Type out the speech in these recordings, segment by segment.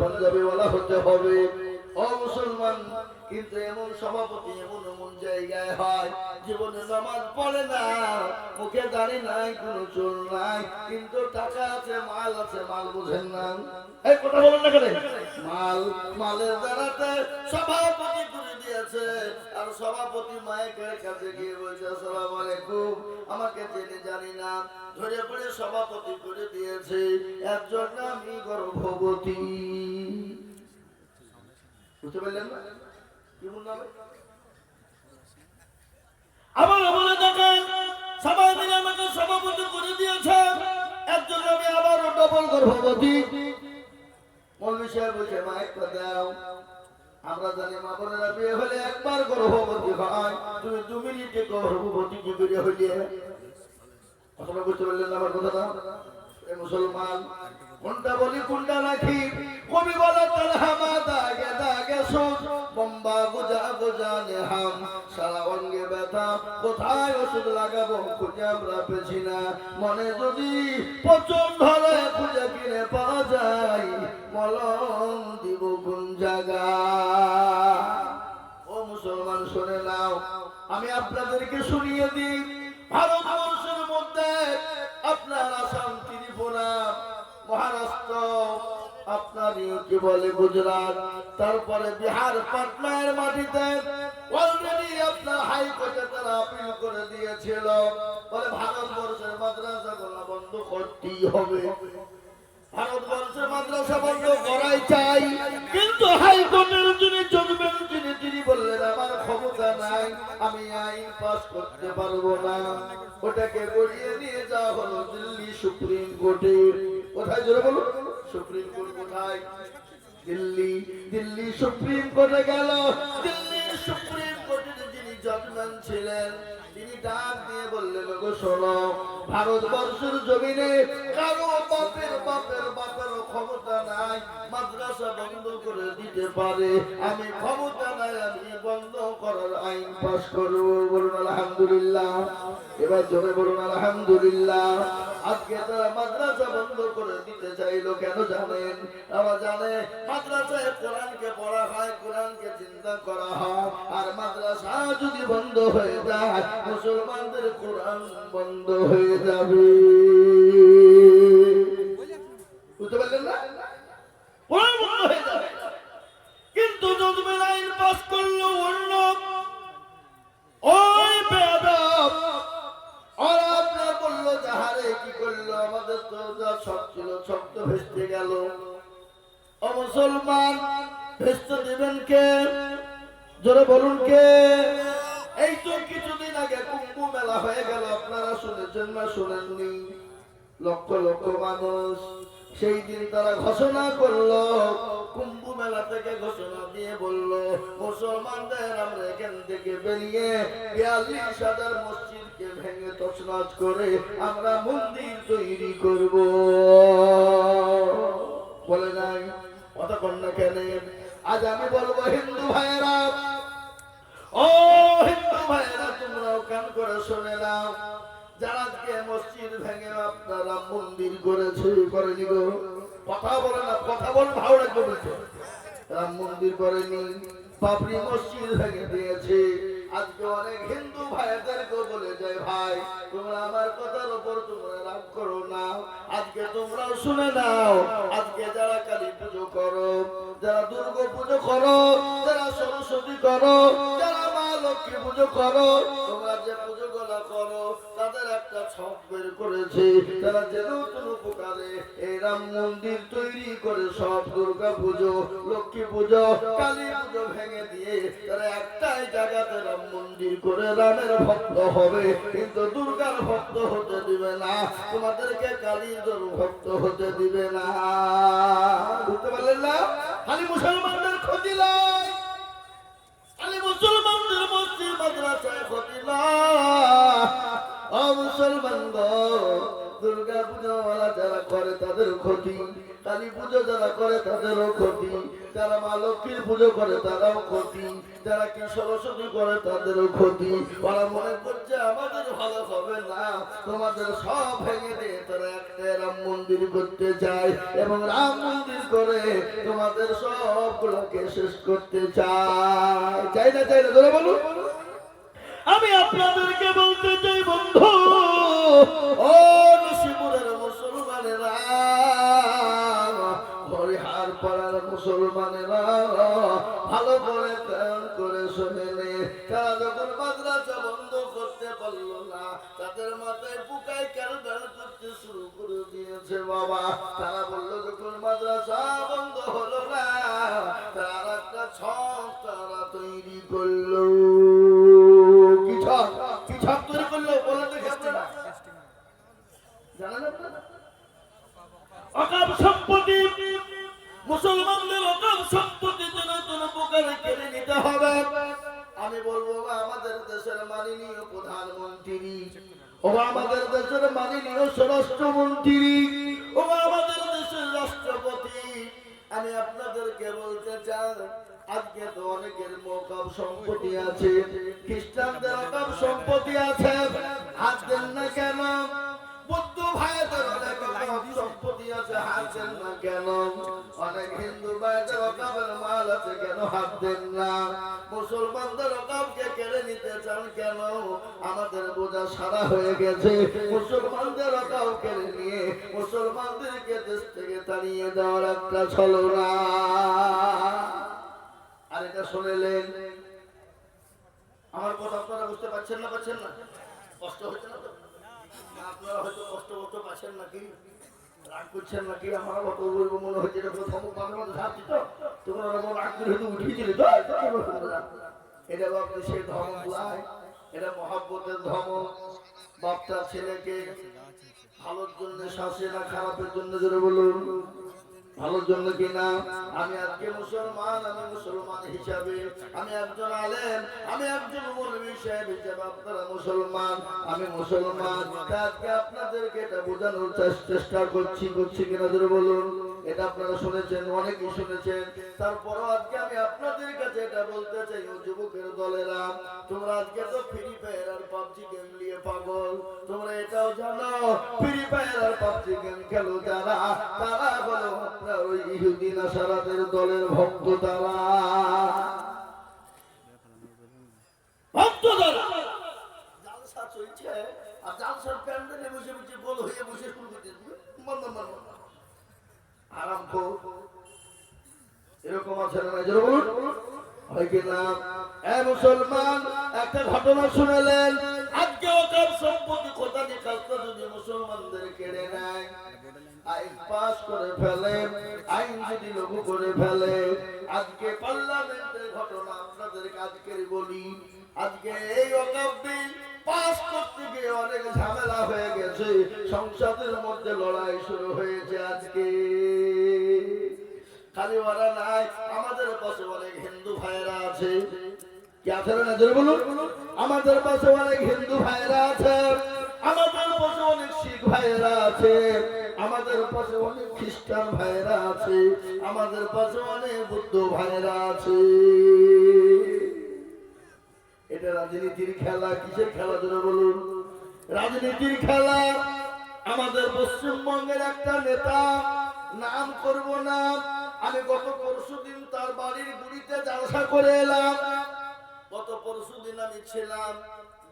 পাঞ্জাবিওয়ালা হতে হবে। ও মুসলমান, কিন্তু এমন সভাপতি এমন এমন জায়গায় হয় জীবনে নামাজ পড়ে না, মুখে দাড়ি নাই, কোনো চুল নাই, কিন্তু টাকা আছে, মাল আছে, মাল বুঝেন না। এই কথা বলেন না কেন? মালের দ্বারাতে সভাপতি করে দিয়েছে, আর সভাপতি মায়ের কাছে গিয়ে বলছে আসসালামু আলাইকুম, আমাকে জেনে জানি না ধরে পড়ে সভাপতি করে দিয়েছে, এর জন্য আমি গর্ভবতী। বুঝতে পারলেন না? কি বললাম? আবার বলে দেখেন সবাই মিলে আমাকে সভাপতি করে দিয়েছে, এর জন্য আমি আবার ডবল গর্ভবতী। মৌলভী সাহেব বলছে মাইক দাও, আমরা জানি মা বোনেরা বিয়ে হলে একবার গর্ভবতী হয়, তুমি 2 মিনিটে গর্ভবতী কি করে হইলে? আপনারা বুঝতে পারলেন আমার কথাটা? মুসলমান, কোনটা বলি কোনটা রাখি? কবি বলে তালহামা দাগে দাগে সুদ, বম্বা গুজা গুজা নেহাম, সারা অঙ্গে ব্যথা, কোথায় ওষুধ লাগাবো খুঁজে আমরা পেছি না, মনে যদি পচন ধরে খুঁজে কিনে পাওয়া যায়, মলম দিব কোন জায়গা? ও মুসলমান শুনে নাও, আমি আপনাদেরকে শুনিয়ে দিই, ভারতবর্ষের মধ্যে আপনার আসাম, ত্রিপুরা, মহারাষ্ট্র, আপনার কি বলে গুজরাট, তারপরে বিহার, পাটনার মাটিতে অলরেডি আপনার হাইকোর্টে তারা আপিল করে দিয়েছিল, বলে ভারতবর্ষের মাদ্রাসাগুলো বন্ধ করতেই হবে, ভারতবর্ষের মাদ্রাসা বন্ধ করাই চাই। কিন্তু হাইকোর্টের যিনি জজমেন্ট তিনি বললেন আমার ক্ষমতা নাই, আমি আইন পাস করতে পারবো না। ওটাকে গড়িয়ে নিয়ে যাওয়া হলো দিল্লি সুপ্রিম কোর্টে। কোথায় জোরে বলো? সুপ্রিম কোর্ট কোথায়? দিল্লি সুপ্রিম কোর্টে গেল। দিল্লি সুপ্রিম কোর্টের যিনি জজমেন্ট ছিলেন তিনি ডাক দিয়ে বললেন গো শোনো, ভারতবর্ষের জমিনে কারো বাপের ক্ষমতা নাই মাদ্রাসা বন্ধ করে দিতে পারে, আমি ক্ষমতা নাই, আমি বন্ধ করার আইন পাস করবো। বলুন আলহামদুলিল্লাহ। এবার জোরে বলুন আলহামদুলিল্লাহ। আজকে তারা মাদ্রাসা বন্ধ করে দিতে চাইলো কেন জানেন? তারা জানে মাদ্রাসায় কোরআনকে পড়া হয়, কোরআনকে চিন্তা করা হয়, আর মাদ্রাসা যদি বন্ধ হয়ে যায় মুসলমানদের কোরআন বন্ধ হয়ে যাবে। বুঝতে পারলেন না? কোরআন বন্ধ হয়ে যাবে। কিন্তু জজমেন্ট আইন পাস করলো অন্য ওই বেয়াদব, আর আপনার বললো যাহারে কি করলো, আমাদের তো যা সব ছিল সব তো ভেস্তে গেল। ও মুসলমান, ভেস্তে দিবেন কে? জোরে বলুন কে? এই তো কিছুদিন আগে কুম্ভ মেলা হয়ে গেল, আপনারা শুনেছেন না শুনেননি? লক্ষ লক্ষ মানুষ, সেই দিন তারা ঘোষণা করলো, কুম্ভ মেলা থেকে ঘোষণা দিয়ে বলল মুসলমানদের আমরা এখান থেকে বেরিয়ে 42,000 মসজিদকে ভেঙে তছনছ করে আমরা মন্দির তৈরি করব। বলে নাই? কথা কন্যা কেন? আজ আমি বলবো হিন্দু ভাইয়েরা, ও হিন্দু ভাইয়েরা, তোমরাও কান করে শুনে নাও, যারা আজকে মসজিদ ভেঙে আপনারা মন্দির করেছে, করেনি গো? কথা বলে না, কথা বল, ভালো রাখবে বলছে। রাম মন্দির করেনি, বাবরি মসজিদ ভেঙে দিয়েছে। আজকে অনেক হিন্দু ভাইদেরকে বলে যায় ভাই তোমরা আমার কথার উপর তোমরা রাগ করো না, আজকে তোমরাও শুনে নাও, আজকে যারা কালী পুজো করো, যারা দুর্গা পুজো করো, যারা সরস্বতী করো, যারা মা লক্ষ্মী পুজো করো, তোমরা যে পুজো গুলা করো তাদের একটা ছক বের করেছে, তারা যেন কোনো প্রকারে এই রাম মন্দির তৈরি করে সব দুর্গা পুজো, লক্ষ্মী পুজো, কালী পুজো ভেঙে দিয়ে তারা একটাই জায়গাতে রাম মন্দির করে রামের ভক্ত হবে, কিন্তু দুর্গার ভক্ত হতে দিবে না, তোমাদেরকে কালীর ভক্ত হতে দিবে না। বুঝতে পারলেন না? খালি মুসলমানদের ক্ষতি নয়, খালি মুসলমানদের মসজিদ মাদ্রাসায় ক্ষতি নয়। ও মুসলমান গো, দুর্গা পূজা যারা করে তাদের ক্ষতি, কালী পুজো যারা করে তাদেরও ক্ষতি, যারা মা লক্ষ্মীর পুজো করে তারাও ক্ষতি, যারা কি সরস্বতী করে তাদেরও ক্ষতি। ওরা মনে করছে আমাদের ভালো হবে না, তোমাদের সব ভেঙে দিয়ে তারা একটা রাম মন্দির করতে চায় এবং রাম মন্দির করে তোমাদের সবগুলোকে শেষ করতে চায়। চাই না চাই না ধরে বলুন। আমি আপনাদেরকে বলতে চাই বন্ধু, ও নিশিপুরের মুসলমানেরা, হরিহার পাড়ার মুসলমানেরা, ভালো করে কান করে শুনে নে। তারা যখন মাদ্রাসা বন্ধ করতে পারলো না, তাদের মাথায় বুকায় ক্যালবেল করতে শুরু করে দিয়েছে বাবা। তারা বললো যখন মাদ্রাসা বন্ধ হলো না, তারা একটা ছক তারা তৈরি করলো। কি ছক? কি ছক তৈরি করলো বলে দেখে আপনারা জানেন? আপনারা অকাম সম্পত্তি, মুসলমানদের অকাম সম্পত্তি যেন কোন প্রকারে কেড়ে নিতে হবে। আমি বলবো আমাদের দেশের মাননীয় প্রধানমন্ত্রী, ও আমাদের দেশের মাননীয় স্বরাষ্ট্রমন্ত্রী, ও আমাদের দেশের রাষ্ট্রপতি, আমি আপনাদেরকে বলতে চাই, আজকে তো অনেকের অকাম সম্পত্তি আছে, খ্রিস্টানদের অকাম সম্পত্তি আছে, হাত দেন না কেন? বৌদ্ধ ভাইদের অনেক অকাম সম্পত্তি আছে, হাত দেন না কেন? অনেক হিন্দু ভাইদের অকামের মাল আছে, কেন হাত দেন না? মুসলমানদের অকামকে কেড়ে নিতে চান কেন? আমাদের বোঝা সারা হয়ে গেছে, মুসলমানদের অকাম কেড়ে নিয়ে মুসলমানদেরকে দেশ থেকে তাড়িয়ে দেওয়ার একটা ছলনা। আর এটা শুনলেন, আমার কথা আপনারা বুঝতে পারছেন না? পাচ্ছেন না? কষ্ট হচ্ছে না তো? আপনারা হয়তো কষ্ট করতে পারছেন নাকি, রাগ করছেন নাকি? আমার কত বলবো মনে হচ্ছে এটা ধমক মাঝে মাঝে ঝাঁপছি তো, তোমরা ওরকম রাগ করে হয়তো উঠিয়েছিলে তো। এটা বাপরে সে ধমক লাই, এটা মহাব্বতের ধমক। বাপটা ছেলেকে ভালোর জন্য শাসে না খারাপের জন্য, জোরে বলুন ভালোর জন্য কিনা? আমি আজকে মুসলমান, আমি মুসলমান হিসাবে, আমি একজন আলেম, আমি একজন মৌলভী সাহেব হিসাবে, আপনারা মুসলমান, আমি মুসলমান। আজকে আপনাদেরকে এটা বোঝানোর চেষ্টা করছি কিনা জোরে বলুন। এটা আপনারা শুনেছেন, অনেকেই শুনেছেন, তারপরও আজকে আমি আপনাদের কাছে এটা বলতে চাই, ও যুবকের দলেরা, তোমরা আজকে তো ফ্রি ফায়ার আর পাবজি গেম নিয়ে পাগল। তোমরা এটাও জানো ফ্রি ফায়ার আর পাবজি গেম খেলো যারা, তারা বলো আপনার ওই ইহুদি নাসারাদের দলের ভক্ত। তারা ভক্ত, তারা জালসা চলছে, আর জালসার প্যান্ডেলে বসে বসে গোল হয়ে বসে শুরু করতে আরাম কর। এরকম আছে না? জোরে বলুন হয় কিনা? মুসলমান, একটা ঘটনা শুনেলেন, আজকে ওকাম সম্পত্তি কোথা দিয়ে কাজটা যদি মুসলমানদের কেড়ে নেয়, আইন পাস করে ফেলে, আইন যদি লাগু করে ফেলে, আজকে পার্লামেন্টের ঘটনা আপনাদেরকে আজকের বলি, আজকে এই ওকাম বিল পাস করতে গিয়ে অনেক ঝামেলা হয়ে গেছে, সংসদের মধ্যে লড়াই শুরু হয়েছে। আজকে খালি ওরা নাই, আমাদের পাশে অনেক হিন্দু ভাইরা আছে, কি আছে না জোরে বলুন? আমাদের পাশে অনেক হিন্দু ভাইরা আছে, আমাদের পাশে অনেক শিখ ভাইরা আছে, আমাদের পাশে অনেক খ্রিস্টান ভাইরা আছে, আমাদের পাশে অনেক বৌদ্ধ ভাইরা আছে। এটা রাজনীতির খেলা। কিসের খেলা জোরে বলুন? রাজনীতির খেলা। আমাদের পশ্চিমবঙ্গের একটা নেতা, নাম করব না, আমি গত পরশুদিন তার বাড়ির গুড়িতে জালসা করে এলাম। গত পরশুদিন আমি ছিলাম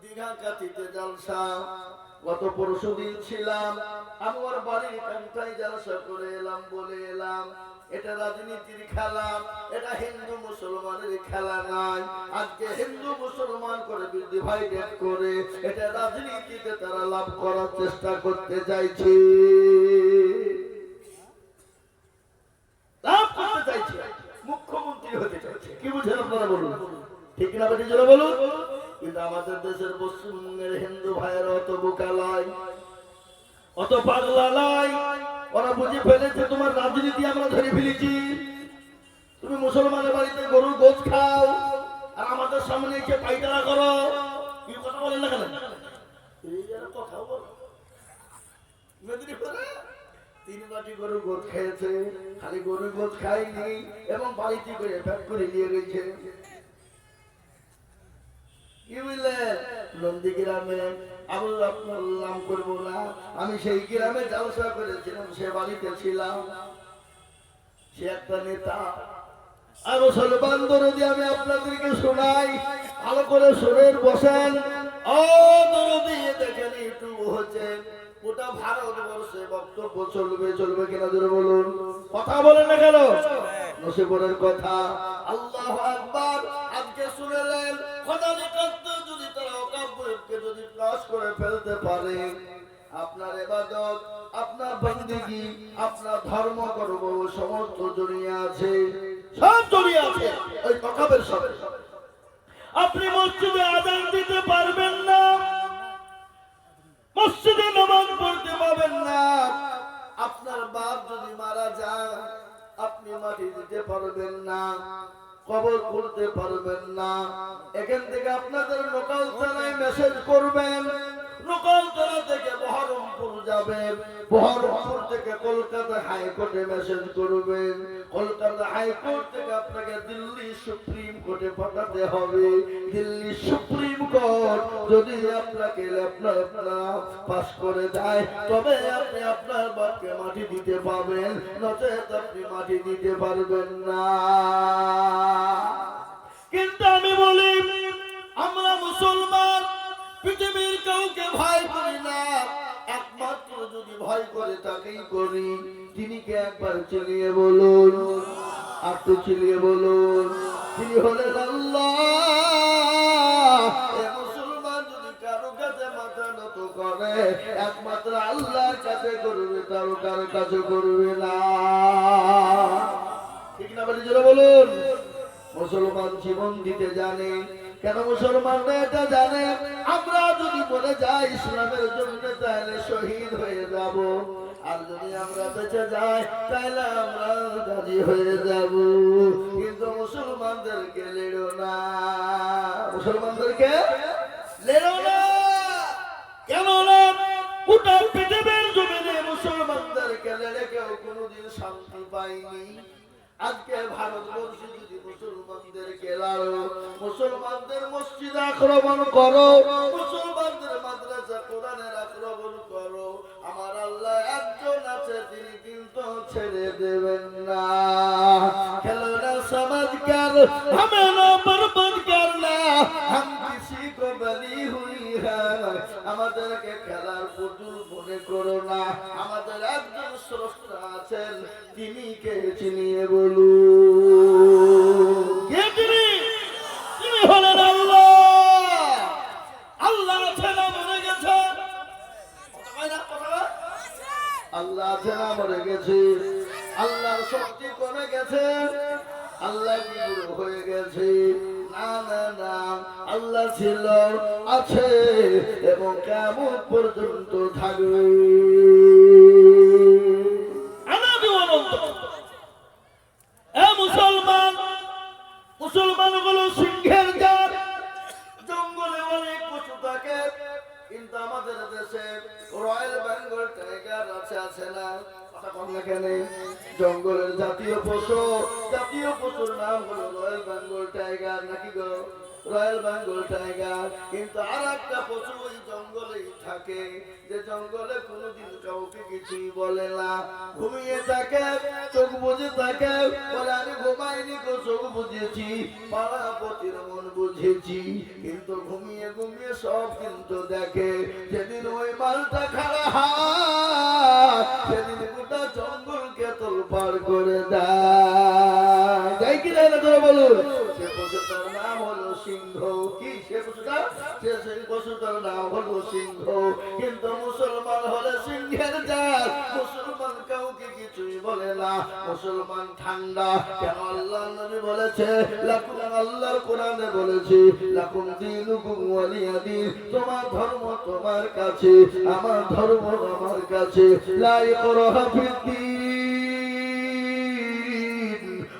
দীঘা কাঠিতে জালসা, গত পরশুদিন ছিলাম, আমি ওর বাড়ির কান্তায় জালসা করে এলাম, বলে এলাম এটা রাজনীতির খেলা, এটা হিন্দু মুসলমানের খেলা নয়। আজকে হিন্দু মুসলমান করে ডিভাইডেড করে এটা রাজনীতিতে তারা লাভ করার চেষ্টা করতে চাইছে, লাভ করতে চাইছে, মুখ্যমন্ত্রী হতে চাইছে। কি বুঝেন আপনারা বলুন? ঠিক না বেটি জোরে বলুন? কিন্তু আমাদের দেশের পশ্চিমবঙ্গের হিন্দু ভাইয়েরা অত বোকা লয়, অত পাগলা লয়, ওরা বুঝে ফেলেছে তোমার রাজনীতি আমরা ধরে ফেলেছি। তুমি মুসলমানের বাড়িতে গরুর গোশ খাও আর আমাদের সামনে এসে পাইতারা করো। কি কথা বলেন না কেন? এই যারা কথা বলো মেদিনীপুরে 3 বাটি গরু গোদ খেয়েছে, খালি গরু গোদ খায়নি এবং বাড়িতে করে প্যাক করে নিয়ে গেছে। কি বুঝলেন? নন্দী গ্রামে আপনার নাম করবো না, আমি সেই গ্রামে জলসা করেছিলাম, সে বাড়িতে ছিলাম। সে একটা নেতা। আর মুসলমান দরদি আমি আপনাদেরকে শোনাই, ভালো করে শোনেন, বসেন। ও দরদি দেখেন ইউটিউব হচ্ছে, গোটা ভারতবর্ষে বক্তব্য চলবে, চলবে কিনা জোরে বলুন। কথা বলেন না কেন? নসিবের কথা। আল্লাহু আকবার। আজকে শুনলেন খোদার কাছে যদি তারা অকাব্যকে যদি ক্রস করে ফেলতে পারে, আপনার ইবাদত, আপনার বندگی, আপনার ধর্ম কর্ম সমস্ত জড়িয়ে আছে, সব জড়িয়ে আছে ওই অকাবের সাথে। আপনি মসজিদে আযান দিতে পারবেন না, মসজিদে নামাজ পড়তে পারবেন না, আপনার বাপ যদি মারা যায় আপনি মাটি দিতে পারবেন না, কবর করতে পারবেন না। এখান থেকে আপনাদের লোকাল থানায় মেসেজ করবেন, লোকাল থানা থেকে বহরমপুর যাবেন, বহরমপুর থেকে কলকাতা হাইকোর্টে মেসেজ করবেন, কলকাতা হাইকোর্ট থেকে আপনাকে দিল্লি সুপ্রিম কোর্টে পাঠাতে হবে। দিল্লি সুপ্রিম কোর্ট যদি আপনাকে পাস করে দেয় তবে আপনি আপনার বাপকে মাটি দিতে পাবেন, নচেত আপনি মাটি দিতে পারবেন না। কিন্তু আমি বলি আমরা মুসলমান পৃথিবীর কাউকে ভয় করি না, একমাত্র যদি ভয় করে তাকেই করি। তিনি কে একবার চিনিয়ে বলুন, আর তো চিনিয়ে বলুন, তিনি হলেন আল্লাহ। মুসলমান যদি কারো কাছে মাথা নত করে একমাত্র আল্লাহর কাছে করবে, কারো কারো কাছে করবে না। ঠিক না বলি জোরে বলুন। মুসলমান জীবন দিতে জানে। কেন মুসলমানরা এটা জানে? আমরা যদি বলে যাই ইসলামের জন্য তাহলে শহীদ হয়ে যাব, আর যদি আমরা বেঁচে যাই তাহলে আমরা গাজী হয়ে যাব। কিন্তু মুসলমানদেরকে লেড়ো না, মুসলমানদেরকে লেড়ো না। কেন না? গোটা পৃথিবীর জমিনে মুসলমানদেরকে লেড়ে কেউ কোনোদিন শান্তি পায়নি। আজকে ভারতবর্ষে যদি মুসলমানদেরকে লাড়ো, মুসলমানদের মসজিদ আক্রমণ করো, মুসলমানদের মাদ্রাসা কোরআনের আক্রমণ করো, আমার আল্লাহ একজন আছে, তিনি কিন্তু ছেড়ে দেবেন না। খেলোনা সমাজকার হামেं না বরবাদ করনা, হাম কিসি কো বলি হুই হ্যায়। আমাদেরকে খেলার পুতুল মনে করো না, আমাদের একজন স্রষ্টা আছেন, তিনি কে চিনিয়ে বলুন। কে তিনি? তিনি হলেন আল্লাহ। আল্লাহ আছে না মরে গেছে? আল্লাহ আছে না মরে গেছে? আল্লাহর শক্তি কমে গেছে? আল্লাহ কি বুড়ো হয়ে গেছে? না না না, আল্লাহ ছিল, আছে এবং কিয়ামত পর্যন্ত থাকবে। মুসলমান, মুসলমান হলো সিংহের জাত। জঙ্গলে অনেক পশু থাকে, কিন্তু আমাদের দেশে রয়্যাল বেঙ্গল টাইগার আছে না? কথা বল না কেন? জঙ্গলের জাতীয় পশু, জাতীয় পশুর নাম হলো রয়্যাল বেঙ্গল টাইগার, নাকি গো? Royal Bengal tiger. কিন্তু আর একটা পশু ওই জঙ্গলেই থাকে, যে জঙ্গলে কোনোদিন কাউকে কিছুই বলে না, ঘুমিয়ে থাকে, চোখ বুঝে থাকে, বলে আমি ঘুমাইনি গো, চোখ বুঝেছি, পাড়াপতির মন বুঝেছি। কিন্তু ঘুমিয়ে ঘুমিয়ে সব কিন্তু দেখে। যেদিন ওই মালটা খাড়া হয় সেদিন গোটা জঙ্গলকে তোলপাড় করে দেয়। যাই কি যায় না করে বলুন। সে পশুটার নাম হলো সিংহ। কি সে পশুটা? সেই পশুটার নাম হলো সিংহ। কিন্তু মুসলমান হলে সিংহের জাত। মুসলমান কাউকে কিছুই বলে না, মুসলমান ঠান্ডা। কেন? আল্লাহ নবী বলেছে, লাকুম, আল্লাহর কোরআনে বলেছে, লাকুম দীনুকুম ওয়ালিয়া দীন। তোমার ধর্ম তোমার কাছে, আমার ধর্ম আমার কাছে। লা ইকরাহা ফিদ্দীন।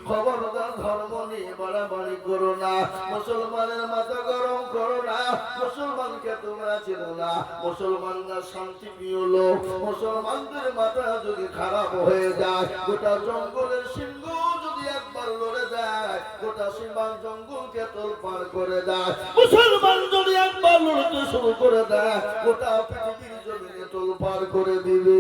খবরদার ধর্ম নিয়ে মারামারি করো না, মুসলমানের মাথা গরম করো না, মুসলমানকে তোমরা চেনো না, মুসলমানরা শান্তি প্রিয় লোক, মুসলমানদের মাথা যদি খারাপ হয়ে যায়, গোটা জঙ্গলের সিংহ যদি একবার লড়ে যায়, গোটা সীমার জঙ্গলকে তোলপাড় করে দেয়। মুসলমান যদি একবার লড়তে শুরু করে দেয়, গোটা পৃথিবীর জমিনে তোলপাড় করে দিবে।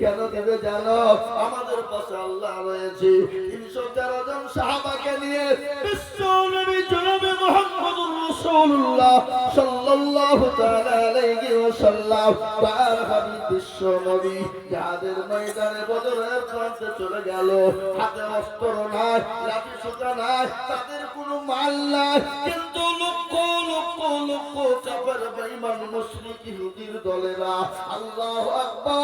কেন দেবে জানো? আমাদের পাশে আল্লাহ রয়েছে। 313 জন সাহাবাকে নিয়ে বিশ্ব নবী জনাবে মুহাম্মদুর রাসূলুল্লাহ সাল্লাল্লাহু তাআলা আলাইহি ওয়াসাল্লাম তার হাবিব বিশ্ব নবী যাদের ময়দানে বদরের প্রান্তে চলে গেল, হাতে অস্ত্র নাই, লাঠি সোঁতা নাই, তাদের কোনো মাল নাই, কিন্তু লক্ষ লক্ষ লক্ষ কাফের বেঈমান মুশরিক ইহুদির দলেরা আল্লাহু আকবার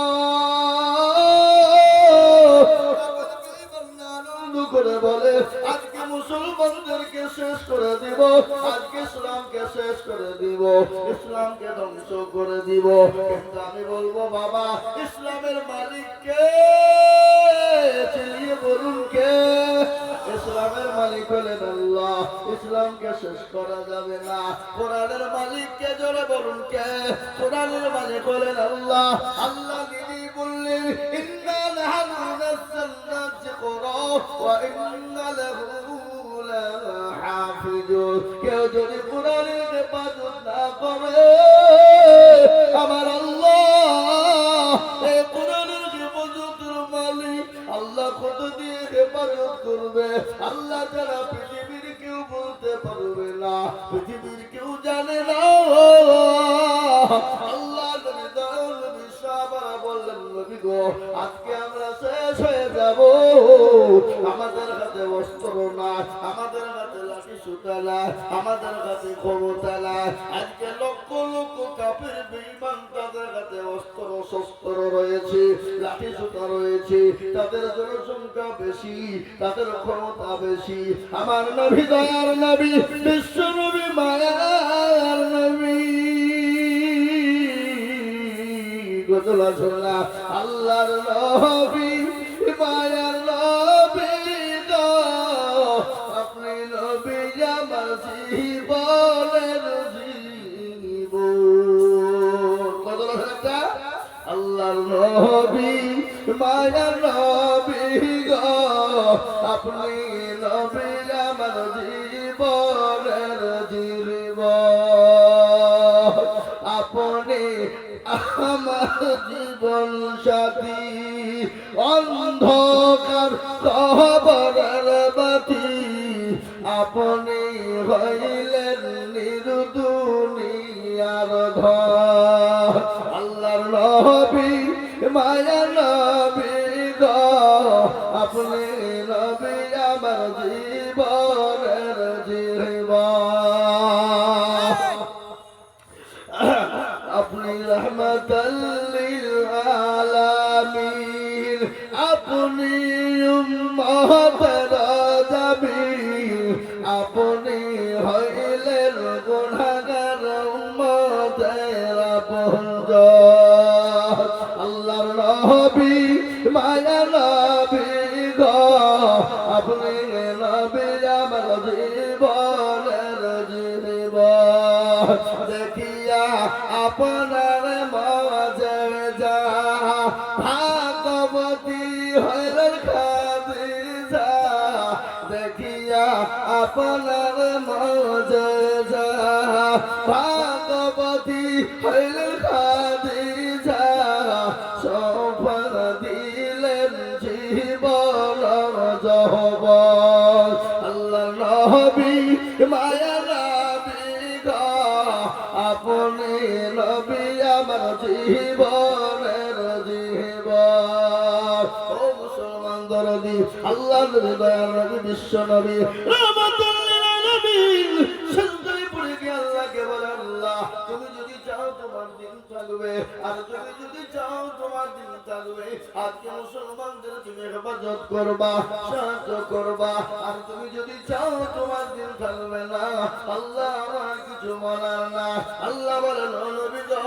করে বলে, আজকে মুসলমানদেরকে শেষ করে দিব, আজকে ইসলামকে শেষ করে দিব, ইসলামকে ধ্বংস করে দিব। কিন্তু আমি বলবো বাবা, ইসলামের মালিক কে? চিল্লিয়ে বলুন কে? ইসলামের মালিক হলেন আল্লাহ, ইসলামকে শেষ করা যাবে না। কোরআনের মালিক কে? জোরে বলুন কে? কোরআনের মালিক হলেন আল্লাহ। আল্লাহ নিজেই বললেন, ইন্না নাহনু নাযালনা যিকরা ওয়া ইন্না লাহু লাহাফিজুন। কেউ যদি কোরআনের হেফাজত না করে, আমার আল্লাহ এই কোরআনের হেফাজতের মালিক আল্লাহ কত দিয়ে হেফাজত করবে আল্লাহ যারা পৃথিবীর কেউ বলতে পারবে না, পৃথিবীর কেউ জানে না। আল্লাহ বললেন, নবী গো, আজকে আমরা শেষ হয়ে যাব, আমাদের হাতে অস্ত্র নাই, আমাদের হাতে লাঠি সুতা নাই, আমাদের হাতে ক্ষমতা নাই। আজকে লক্ষ লক্ষ কাফের বেঈমান তাদের হাতে অস্ত্র শস্ত্র রয়েছে, লাঠি সুতা রয়েছে, তাদের জনসংখ্যা বেশি, তাদের ক্ষমতা বেশি। আমার নবী দয়ার নবী, বিশ্ব নবী, মায়ার নবী, আল্লাহর নবী, মায়ার নবী গো, আপনি নবী আমার জীবনের জীবন। কত একটা আল্লাহর নবী, মায়ার নবী গো, আপনি নবী আমার জীবনের জীবন, আপনি আমার জীবন সাথী, অন্ধকার কবরের বাতি, আপনি হইলেন নির্দুনিয়ার ঘর। আল্লাহর নবী, মায়ার নবী গো, আপনি নবী আমার জীবনের জীবন, আপনি রহমতুল লিল আলামিন, আপনি উম্মতের জামিল, আপনি হইলেন গুনাহগার উম্মতের আপনজন। আল্লাহর নবী, মায়ার নবী গো, আপনি নবী আমার জীবনের জীবন, দেখিয়া আপনার মজা ভাগবতী হইলেন খাদিজা, দেখিয়া আপনার মজা ভাগবতী হইলেন খাদিজা, সফল দিলেন জীবন যৌবন। আল্লাহ নবী, মায়া নবী গো, আপনি নবী আমার জীবনের জীবন। ও মুসলমান দরদি, আল্লাহ দয়ার নবী, বিশ্ব নবী, রহমাতুল লিল আলামিন, সিজদায় পড়ে গিয়ে আল্লাহকে বলে, আল্লাহ তুমি যদি চাও তোমার দিন থাকবে, আর তুমি যদি চাও তোমার দিন থাকবে, আজকে মুসলমানদের তুমি হেফাজত করবা, সাহায্য করবা, আর তুমি যদি চাও তোমার দিন থাকবে না, আল্লাহ আমার কিছু বলার না। আল্লাহ বলেন, ও নবী গো,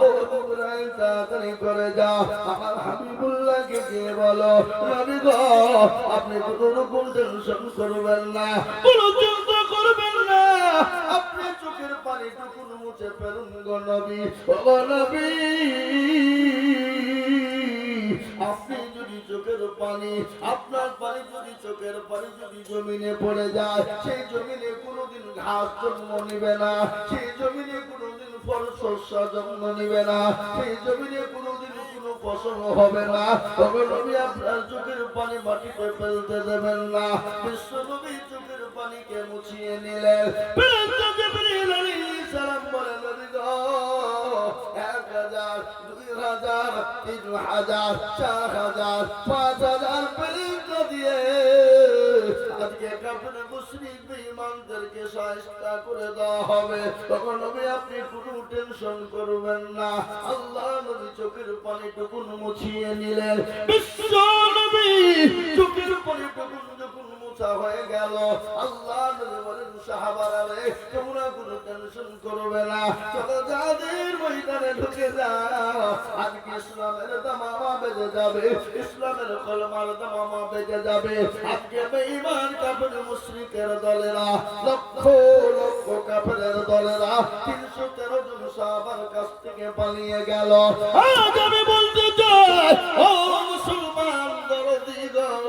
ও জিবরাইল তাড়াতাড়ি করে যাও আমার হাবিবুল্লাহকে গিয়ে বলো নবী গো আপনি কোনো রকম টেনশন করবেন না, কোনো চিন্তা করবেন না, আপনি চোখের পানিটুকু মুছে ফেলুন গো নবী। ও নবী আপনি যদি চোখের পানি, আপনার পানি যদি চোখের পানি যদি জমিনে পড়ে যায়, সেই জমিনে কোনোদিন ঘাস জন্ম নিবে না, সেই জমিনে কোনোদিন ফল শস্য জন্ম নিবে না, সেই জমিনে কোনোদিন কোনো ফসল হবে না। তবে নবী আপনার চোখের পানি মাটিতে ফেলতে দেবেন না। বিশ্ব নবী চোখের পানিকে মুছিয়ে নিলেন। সালাম বলে নবী গো 1000 2000 3000 4000 5000 পর্যন্ত দিয়ে আজকে কাফের মুশরিক বেঈমানদেরকে শায়েস্তা করে দেওয়া হবে। তখন নবী আপনি কোনো টেনশন করবেন না। আল্লাহ নবী চোখের পানিটুকু মুছিয়ে নিলেন। বিশ্ব নবী চোখের পানিটুকু যখন মুছা হয়ে গেল, আল্লাহ নবী বলেন সাহাবারা রে তোমরা কোনো টেনশন করবে না, চলো যাদের ময়দানে ঢুকে যাও। আজকে ইসলামের দামামা বেজে যাবে, ইসলামের কলমার দামামা বেজে যাবে। আজকে বেঈমান কাফের মুশরিকের দলেরা, লক্ষ লক্ষ কাফেরের দলেরা 313 জন সাহাবার কাছ থেকে পালিয়ে গেল। আজ আমি বলতে চাই ও মুসলমান দরদিগণ,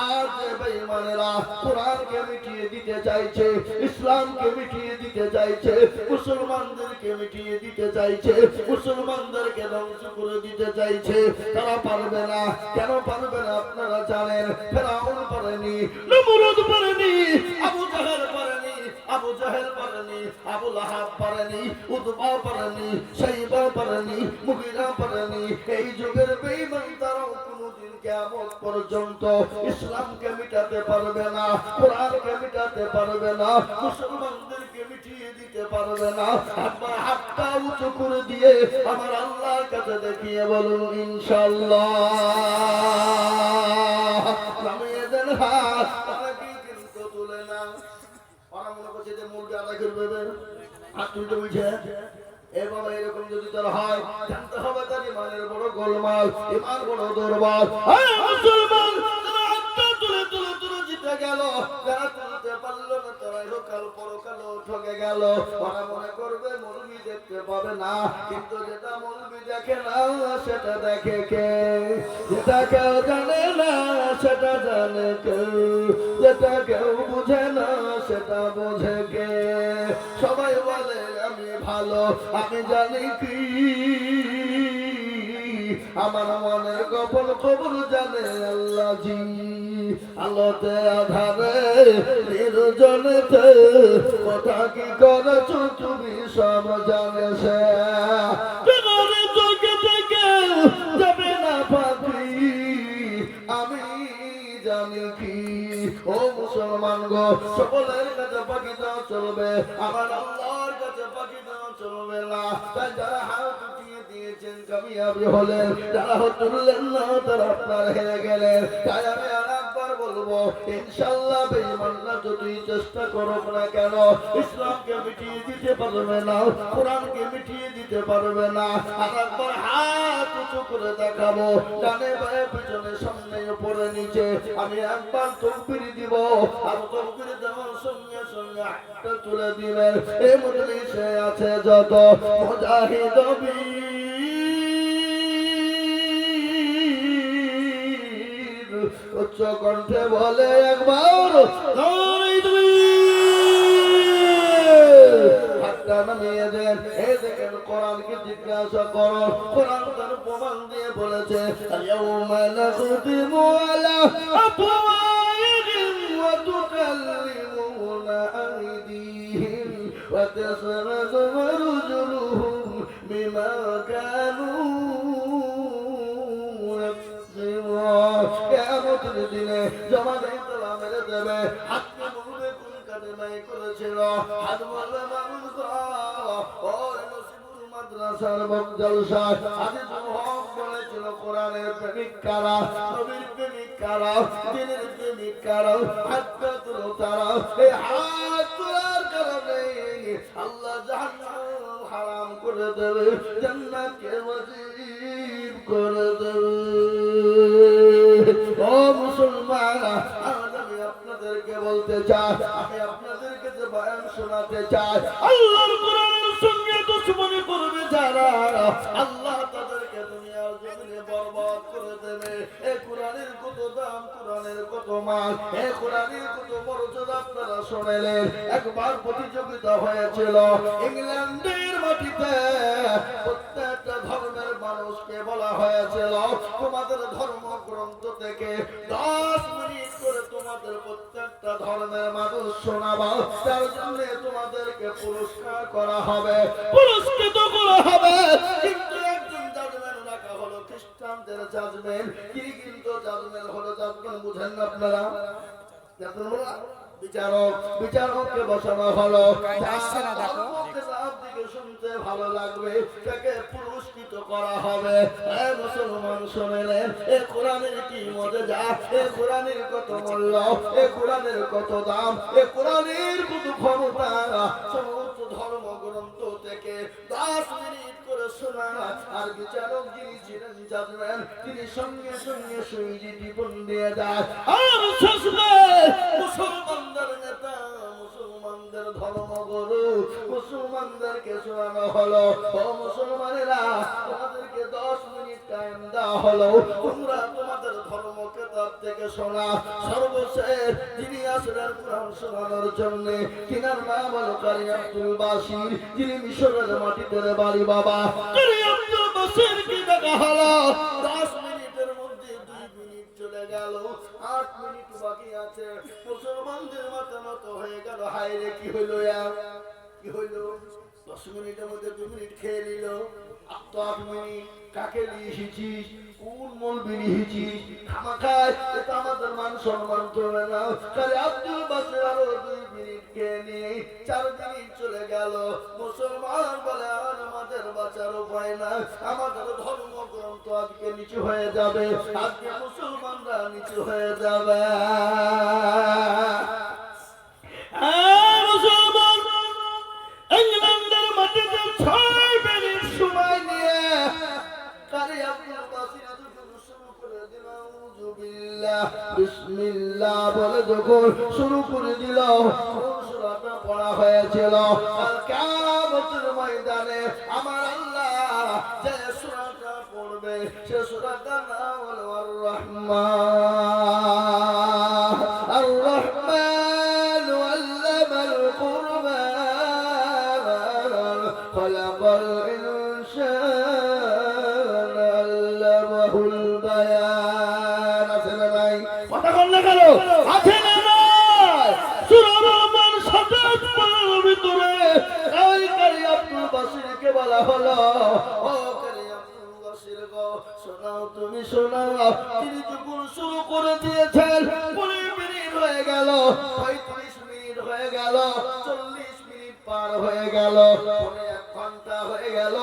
আজ বেঈমানেরা কোরআনকে মিটিয়ে দিতে চাইছে, ইসলামকে মিটিয়ে দিতে চাইছে, মুসলমানদেরকে মিটিয়ে দিতে চাইছে, মুসলমানদেরকে ধ্বংস করে দিতে চাইছে। তারা পারবে না। কেন পারবে না আপনারা জানেন? ফেরাউন পারেনি, নমরুদ পারেনি, আবু জাহেল পারেনি, আবু জাহেল পারেনি, আবু লাহাব পারেনি, উতবা পারেনি, শাইবা পারেনি, মুগীরা পারেনি। এই যুগের বেঈমান তারাও কোনদিন কিয়ামত পর্যন্ত ইসলামকে মিটাতে পারবে না, কোরআনকে মিটাতে পারবে না, মুসলমানদেরকে মিটিয়ে দিতে পারবে না। আপনার হাতটা উঁচু করে দিয়ে আমার আল্লাহর কাছে দেখিয়ে বলুন ইনশাআল্লাহ। নামিয়ে দেন হাত, তারা কি কিন্তু তুলে না। ওরা মনে করছে যে মুরগি আদায় করবে, হাত তুলতে বলছে। এভাবে এরকম যদি তার হয়, জানতে হবে তার ইমানের বড় গোলমাল, ইমান বড় দুর্বল। মুসলমান তারা হাতটা তুলে তুলে তুলে জিতে গেল, যারা তুলতে পারল না তারা কাল পরকাল ঠকে গেল। ওরা মনে করবে মৌলবি দেখতে পাবে না, কিন্তু যেটা মৌলবি দেখে না সেটা দেখে কে? যেটা কেউ জানে না সেটা জানে কে? যেটা কেউ বুঝে না সেটা বোঝে কে? সবাই বলে আমি ভালো, আমি জানি কি আমার মনের গোপন খবর জানে আল্লাহ জি। আলোতে আধারে নির্জনেতে কথা কি করেছ তুমি সব জানে সে। চোখে থেকে যাবে না পাখি, আমি জানি কি। ও মুসলমান গো, সকলের কাছে পাখি দেওয়া চলবে, আমার আল্লাহর কাছে পাখি দেওয়া চলবে না। তাই যারা হাত উঠিয়ে দিয়েছেন কামিয়াবি হলেন, যারা হাত তুললেন না তারা আপনার হেরে গেলেন। তাই আমি আর একবার বলবো ইনশাআল্লাহ বেঈমানরা যতই চেষ্টা করুক না কেন ইসলামকে মিটিয়ে দিতে পারবে না, কোরআনকে মিটিয়ে দিতে পারবে না। আর একবার হাত উঁচু করে দেখাবো, ডানে বায়ে পিছনে সামনে উপরে নিচে। আমি একবার তাকবীর দিব, আর তাকবীর দেওয়ার সঙ্গে সঙ্গে হাতটা তুলে দিবেন। এই মজলিসে আছে যত মুজাহিদ বীর, উচ্চ কণ্ঠে বলে একবার হাতটা নামিয়ে দেন। এই দেখেন কোরআনকে জিজ্ঞাসা করো, কোরআন তার প্রমাণ দিয়ে বলেছে ইয়াউমা নাখতিমু আলা আফওয়াহিহিম ওয়া তুকাল্লিমুনা আইদিহিম ওয়া তাশহাদু আরজুলুহুম বিমা কানু ইয়াকসিবুন। কিয়ামতের দিনে জমাদার তালা মেরে দেবে, হাতকে বলবে কোন কালেমায় করেছিল, হাত বলবে মানুষ ও নসিবুল মাদ্রাসার জলসা আজিজুল হক বলেছিল কোরআনের প্রেমিক কারা, নবীর প্রেমিক কারা, দ্বীনের প্রেমিক কারা, হাতটা তুলো তারা। এই হাত তোলার কারণে আল্লাহ জাহান্নাম হারাম করে দেবে, জান্নাতকে ওয়াজিব আজ আমি আপনাদেরকে বলতে চাই, আমি আপনাদেরকে যে বয়ান শোনাতে চাই, আল্লাহর কোরআনের সঙ্গে দুশমনি করবে যারা, আল্লাহ তাদেরকে দুনিয়ার জমিনে বরবাদ করে দেবে। এ কোরআনের কত দাম, কোরআনের কত মান, এ কোরআনের কত মর্যাদা আপনারা শুনলেন। একবার প্রতিযোগিতা হয়েছিল ইংল্যান্ডের মাটিতে, প্রত্যেকটা ধর্মের মানুষকে বলা হয়েছিল তোমাদের ধর্মগ্রন্থ থেকে 10 মিনিট করে তোমাদের প্রত্যেকটা ধর্মের মানুষ শোনাবা, তার জন্য তোমাদেরকে পুরস্কার করা হবে, পুরস্কৃত করা হবে। কিন্তু একজন জাজমেন্ট রাখা হলো খ্রিস্টানদের জাজমেন্ট, কিন্তু জাজমেন্ট হলো জাজমেন্ট বুঝেন না আপনারা, বিচারককে বসানো হলো, শুনতে ভালো লাগবে তাকে পুরস্কৃত করা হবে। মুসলমান শুনলেন এ কোরআনের কি মজা, এ কোরআনের কত মূল্য, এ কোরআনের কত দাম, এ কোরআনের কত ক্ষমতা। সমস্ত ধর্মগ্রন্থ থেকে 10 মিনিট করে শোনা, আর বিচারক যিনি ছিলেন জাজমেন্ট, তিনি সঙ্গে সঙ্গে সুইজি টিপন দিয়ে দেয়। আর মুসলমানদের নেতা, মুসলমানদের ধর্মগুরু, মুসলমানদেরকে শোনানো হলো, ও মুসলমানেরা তোমাদেরকে 10 মিনিট টাইম দেওয়া হলো, তোমরা তোমাদের ধর্ম কিতাব থেকে শোনা। সর্বশেষ যিনি আসলেন কোরআন শোনানোর জন্য, তিনার নাম হলো কারি আব্দুল বাসির, যিনি মিশরের মাটিতে বাড়ি। বাবা কারি আব্দুল বাসিরকে দেখা হলো, 10 মিনিটের মধ্যে 2 মিনিট চলে গেল, 8 মিনিট বাকি আছে। মুসলমানদের মাথা নত হয়ে গেল, হায় রে কি হইলো, কি হইলো, 10 মিনিটের মধ্যে 2 মিনিট খেয়ে নিল। 8 মিনিট কাকে নিয়ে এসেছিস, কোন মৌলবি নিয়েছিস, খামাখায় এটা আমাদের মান সম্মান চলে না। তাহলে আব্দুল বাসির আরো 2 মিনিট খেয়ে নিয়ে 4 মিনিট চলে গেল। মুসলমান বলে আর আমাদের বাঁচার উপায় না, আমাদের ধর্মগ্রন্থ আজকে নিচু হয়ে যাবে, আজকে মুসলমানরা নিচু হয়ে যাবে। মুসলমান ইংল্যান্ডের মাটিতে 6 মিনিট সময় নিয়ে কারি আব্দুল বাসির শুরু করে দিল, আউযুবিল্লাহ বিসমিল্লাহ বলে যখন শুরু করে দিল, সূরাটা পড়া হয়েছিল আর কিয়ামতের ময়দানে আমার আল্লাহ যে সূরাটা পড়বে সে সূরাটার নাম হলো আর রহমান। আর রহমান আল্লামাল কুরআন খলাকাল ইনসান আল্লামাহুল বায়ান। আছে না নাই? কথা বল না কেন? আছে না নাই? সূরা রহমান 27 পারার ভিতরে এই কারি আব্দুল বাসিরকে বলা হলো, ও কারি আব্দুল বাসির গো শোনাও, তুমি শোনাও। তিনি যখন শুরু করে দিয়েছেন 20 মিনিট হয়ে গেল, 35 মিনিট হয়ে গেল, 40 মিনিট পার হয়ে গেল, 1 ঘন্টা হয়ে গেল,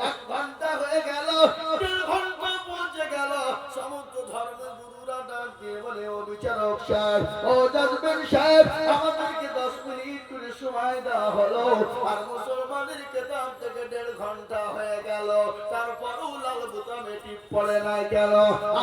1 ঘন্টা হয়ে গেল, 1.5 ঘন্টা পৌঁছে গেল। সমস্ত ধর্মগুরুরা ডাক দিয়ে বলে, ও বিচারক সাহেব, ও জাজমেন্ট সাহেব, আমাদেরকে 10 মিনিট করে সময় দেওয়া হলো, আর মুসলমানের কিতাব থেকে 1.5 ঘন্টা হয়ে গেল, তারপরও লাল বোতামে টিপ পড়ে নাই কেন?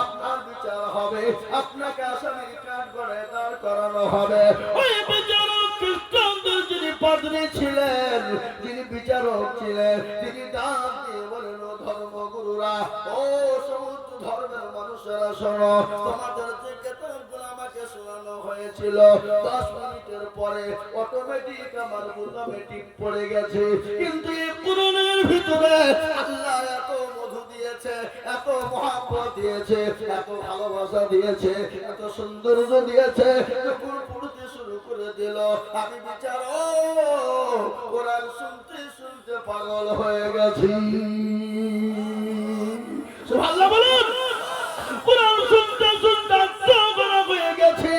আপনার বিচার হবে, আপনাকে আসামির কাঠগড়ায় দাঁড় করানো হবে। ওই বিচারক খ্রিস্টানদের যিনি পাদ্রী ছিলেন, যিনি বিচারক ছিলেন, তিনি ডাক দিয়ে বলেন, ও ধর্মগুরুরা, ও সমস্ত ধর্মের মানুষেরা শোনো, তোমাদের যে কিতাবগুলো আমাকে শোনানো হয়েছিল 10 মিনিটের পরে অটোমেটিক আমার বোতামে টিপ পড়ে গেছে, কিন্তু এই কোরআনের ভিতরে আল্লাহ এত মধু দিয়েছে, এত মহব্বত দিয়েছে, এত ভালোবাসা দিয়েছে, এত সৌন্দর্য দিয়েছে, যখন পড়তে শুরু করে দিল আমি বিচারক কোরআন শুনতে শুনতে পাগল হয়ে গেছি। সুবহানাল্লাহ বলুন। কোরআন শুনতে শুনতে পাগল হয়ে গেছি।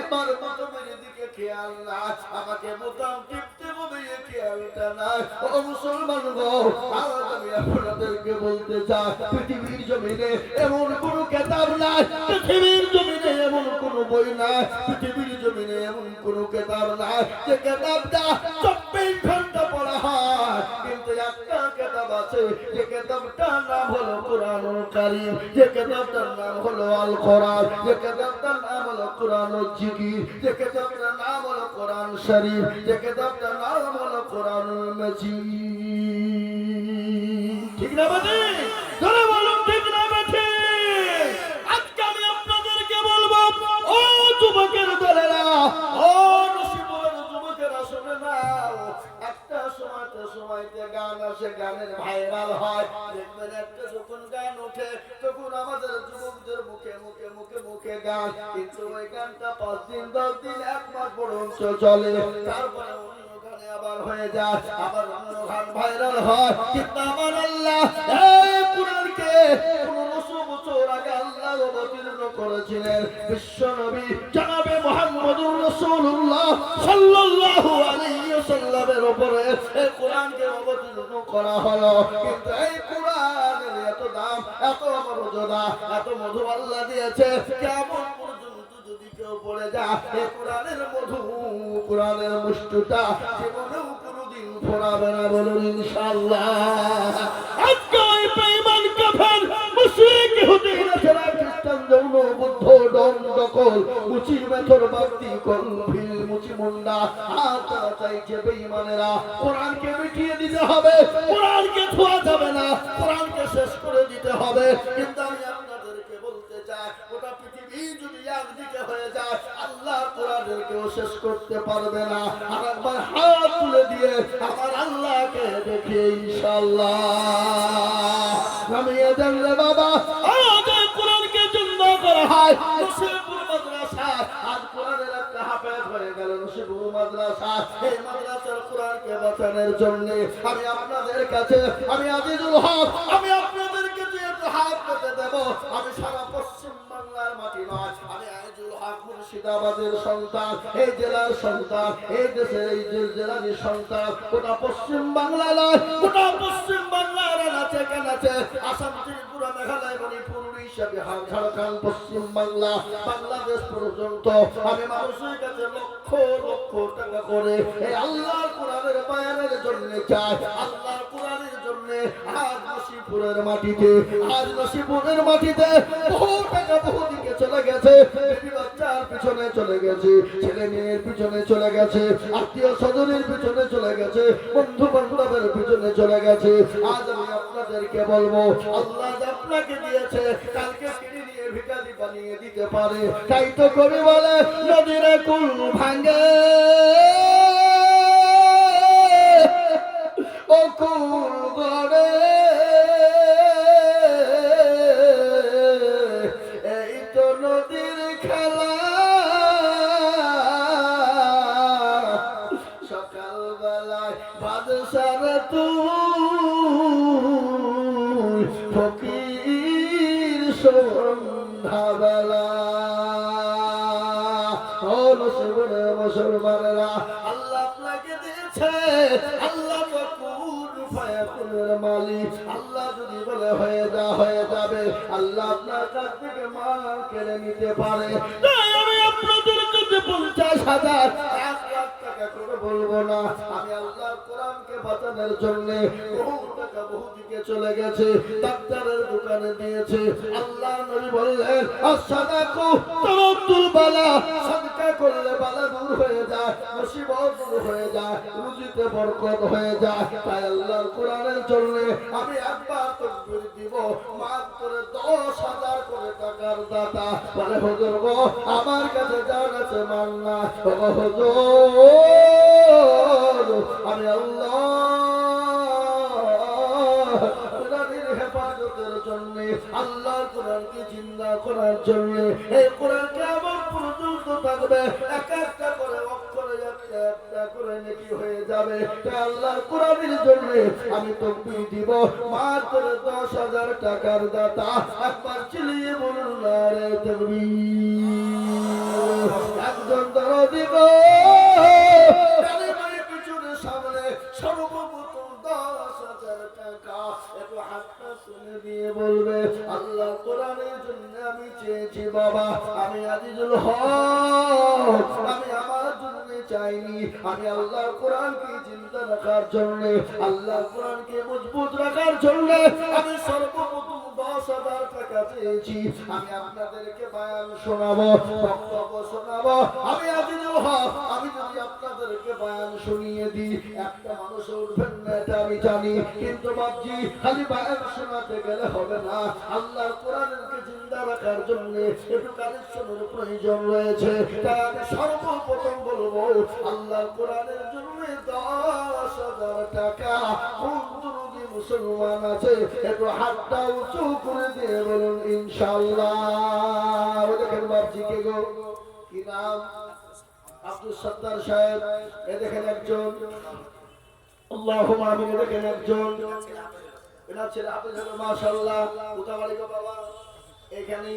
আমার বোতামের দিকে খেয়াল না, আমাকে বোতাম টিপতে হবে এই খেয়ালটা না। ও মুসলমান গো, আজ আমি আপনাদেরকে বলতে চাই, পৃথিবীর জমিনে এমন কোন কিতাব নাই, পৃথিবীর জমিনে এমন কোন বই নাই, পৃথিবীর জমিনে এমন কোন কিতাব নাই যে কিতাবটা 24 ঘন্টা পড়া হয়, কিন্তু একটা কিতাব আছে যে কিতাবটার নাম হলো কোরআনুল কারীম, যে কিতাবটার নাম হলো আল কোরআন, যে কিতাবটার নাম হলো কোরআনুল জিকির, যে কিতাবটার নাম হলো কোরআন শরীফ, যে কিতাবটার নাম হলো কোরআনুল মাজিদ। ঠিক না বাজে? ধরে বলুন ঠিক না বাজে? আজকে আমি আপনাদেরকে বলবো, ও যুবকের দলেরা, ও নসিবের যুবকেরা, শুনে নাও। একটা সময়তে গান আসে, গানের ভাইরাল হয়, দেখবেন একটা যখন গান ওঠে তখন আমাদের যুবকদের মুখে গান, কিন্তু ওই গানটা 5 দিন 10 দিন 1 মাস পর্যন্ত চলে, তারপরে অন্য গানে আবার হয়ে যায়, আবার অন্য গান ভাইরাল হয়। কিন্তু আমার আল্লাহ এই কুরআনকে 1500 বছর আগে আল্লাহ অবতীর্ণ করেছিলেন বিশ্ব নবী জনাবে মুহাম্মদুর রাসূলুল্লাহ সাল্লাল্লাহু আলাইহি ওয়াসাল্লামের উপরে এই কোরআনকে অবতীর্ণ করা হলো। কিন্তু এই কোরআনের এত দাম, এত মর্যাদা, এত মধু আল্লাহ দিয়েছে, কেমন পর্যন্ত যদি কেউ পড়ে যায় এই কোরআনের মধু, কোরআনের মুষ্টিটা জীবনেও কোনোদিন ফোরাবে না, বলুন ইনশাআল্লাহ। আজকে ওই বেঈমান কাফের মুশরিক ইহুদি নাসারা খ্রিস্টান জৌন বুদ্ধ ডন দকল মুচি মেথর বাতি কলফিল মুচি মুন্ডা হাত চাইছে বেঈমানেরা কোরআনকে মিটিয়ে দিতে হবে, কোরআনকে ছোঁয়া যাবে না, কোরআনকে শেষ করে দিতে হবে। কিন্তু আমি আপনাদেরকে বলতে চাই, গোটা পৃথিবী যদি একদিকে হয়ে যায় আল্লাহ কোরআনকেও শেষ করতে পারবে না। আর একবার হাত তুলে দিয়ে আমার আল্লাহকে দেখে ইনশাআল্লাহ নামিয়ে দেন রে বাবা। আজ কোরআনকে জিন্দা করা হয় নসিবপুর মাদ্রাসা, আজ কোরআনের একটা হাফেজ হয়ে গেল নসিবপুর মাদ্রাসা। এই মাদ্রাসার কোরআনকে বাঁচানোর জন্য আমি আপনাদের কাছে, আমি আজিজুল হক, আমি আপনাদেরকে যে একটু হাত পেতে দেব। আমি সারা পশ্চিম বাংলার মাটি নয়, আমি আজিজুল হক মুর্শিদাবাদের সন্তান, এই জেলার সন্তান, এই দেশের এই জেলার সন্তান। গোটা পশ্চিম বাংলা নয়, গোটা পশ্চিম বাংলার নাচে কানাচে আসাম, ত্রিপুরা, মেঘালয়, মণিপুর, উড়িষ্যা, বিহার, ঝাড়খণ্ড, পশ্চিম বাংলা, বাংলাদেশ পর্যন্ত আমি মানুষের কাছে লক্ষ লক্ষ টাকা করে এই আল্লাহর কোরআনের বায়ানের জন্য চাই। আল্লাহর কোরআনের জন্য আজ নসিপুরের মাটিতে, আজ নসিপুরের মাটিতে বহু টাকা বহু দিকে চলে গেছে, বেবি বাচ্চার পিছনে চলে গেছে, ছেলে মেয়ের পিছনে চলে গেছে, আত্মীয় স্বজনের পিছনে চলে গেছে, বন্ধু বান্ধবের পিছনে চলে গেছে। আজ আমি আপনাদেরকে বলবো, আল্লাহ আপনাকে দিয়েছে, কালকে কিনে নিয়ে ভিখারি বানিয়ে দিতে পারে। তাই তো কবি বলে নদীর কুল ভাঙে ও কুল গড়ে, এই তো নদীর খেলা, সকালবেলায় বাদশার তুই ফকির সন্ধ্যাবেলা। ও নসিবের মুসলমানেরা, আল্লাহ আপনাকে দিয়েছে, আল্লাহ মালিক, আল্লাহ যদি বলে হয়ে যা হয়ে যাবে, আল্লাহ আপনার কাছ থেকে মাল কেড়ে নিতে পারে। তাই আমি আপনাদের কাছে 50,000 1 লাখ টাকা করে বলবো না, আমি আল্লাহর কোরআনকে বাঁচানোর জন্য বহু টাকা বহু দিকে চলে গেছে, ডাক্তারের দোকানে দিয়েছে। আল্লাহ নবী বললেন আসসাদাকু তাওয়াক্কুল বালা, সাদকা করলে বালা দূর হয়ে যায়, মুসিবত দূর হয়ে যায়, রুজিতে বরকত হয়ে যায়। তাই আল্লাহর কোরআনের জন্য আমি একবার তাকবীর দিব, মাত্র 10,000 করে টাকার দাতা বলে হুজুর গো আমার কাছে জান আছে মান্না, ও হুজুর আমি আল্লাহ কোরআনের হেফাজতের জন্য, আল্লাহর কোরআনকে জিন্দা করার জন্য, এই কোরআনকে আমার পর্যন্ত থাকবে, এক একটা করে অক্ষরে একটা একটা করে নেকি হয়ে যাবে। তাই আল্লাহর কোরআনের জন্য আমি তাকবীর দিব, মাত্র 10,000 টাকার দাতা একবার চিল্লিয়ে বলুন নারে তাকবীর। একজন দরদি গো কালিমার পিছনে সামনে সর্বপ্রথম 10,000 টাকা একটু হাতটা তুলে দিয়ে বলবে আল্লাহ কোরআনের জন্য আমি চেয়েছি বাবা, আমি আজিজুল হক, আমি আমার জন্য চাইনি, আমি আল্লাহর কোরআনকে জিন্দা রাখার জন্য, আল্লাহর কোরআনকে মজবুত রাখার জন্য আমি সর্বপ্রথম 10,000 টাকা চেয়েছি। আমি আপনাদেরকে বয়ান শোনাবো, বক্তব্য শোনাবো। আমি আজিজুল হক, আমি যদি আপনাদেরকে বয়ান শুনিয়ে দিই একটা মানুষ উঠবেন না এটা আমি জানি, কিন্তু বাপজি খালি বয়ান শোনাতে গেলে হবে না, আল্লাহর কোরআনকে জিন্দা রাখার জন্য একটু কালেকশনের প্রয়োজন রয়েছে। তাই আমি সর্বপ্রথম বলবো আল্লাহর কোরআনের জন্য 10,000 টাকা। কোন দুরুদি মুসলমান আছে একটু হাতটা উঁচু করে দিয়ে বলুন ইনশাআল্লাহ। দেখেন বাপজি কে গো, কি নাম? আব্দুল সত্তার সাহেব। এ দেখেন একজন, আল্লাহুম্মা আমিন। দেখেন একজন, এনার ছেলে হাফেজ হলো মাশাআল্লাহ। কোথা বাড়ি গো বাবা? এখানে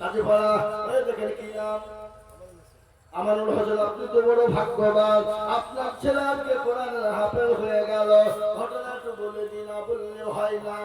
কাজীপাড়া। এ দেখেন কি নাম? আমানুল হযরত। আপনি তো বড় ভাগ্যবান, আপনার ছেলে আজকে কোরআনের হাফেজ হয়ে গেল। ঘটনাটা বলে দিন, না বললে হয় না।